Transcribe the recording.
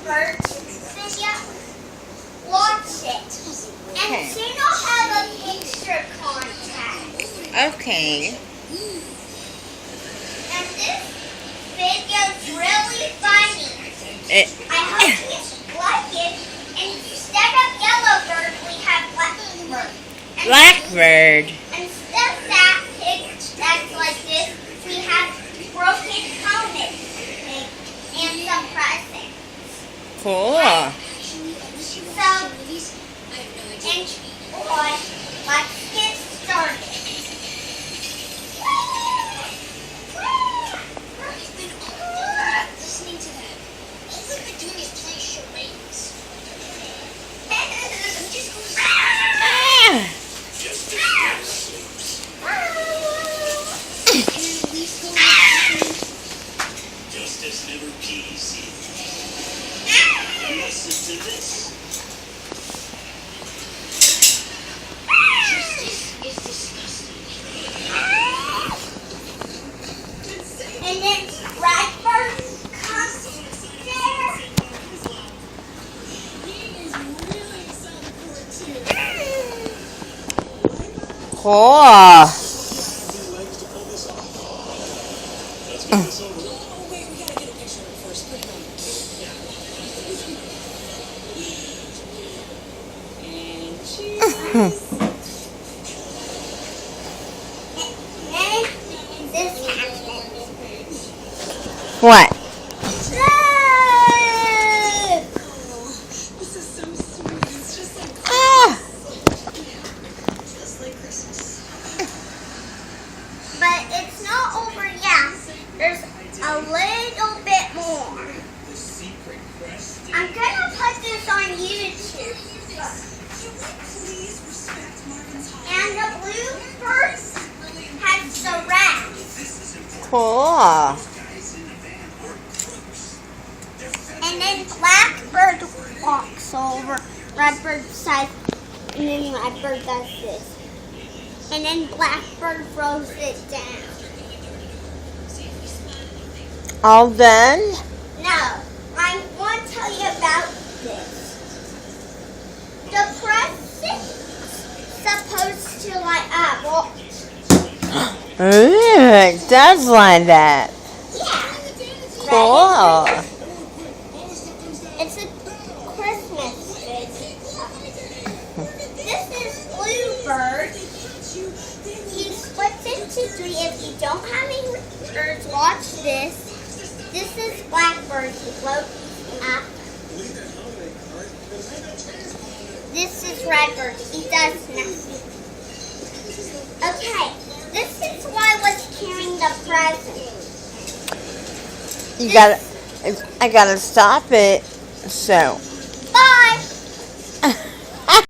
Birds video, watch it. And soon I'll have a picture contest. Okay. And this video's really funny. I hope you like it. Instead of yellow bird, we have blackbird. Blackbird. Instead of that pig that's like this, we have broken helmet and some presents. Cool. So, and boy, let's get started. Listening to that. All we've been doing is playing charades. Just go to sleep. Justice never pees. Listen to this. Justice is disgusting. And then blackbird comes there. Cool. This happened. What? This is so sweet. It's just like Christmas. But it's not over yet. There's a little bit more. I'm gonna put this on YouTube. And the blue bird has the red. Cool. And then blackbird walks over. Redbird says, and then redbird does this. And then blackbird throws it down. All done? No, I want to tell you about this. The president's supposed to light up. Well, Ooh, it does like that. yeah. Cool. It's a Christmas tree. This is Bluebird. He splits into three. If you don't have any birds, watch this. This is Blackbird. He floats up. This is Redbird. He does nothing. Okay, this is why I was carrying the present. I gotta stop it. So.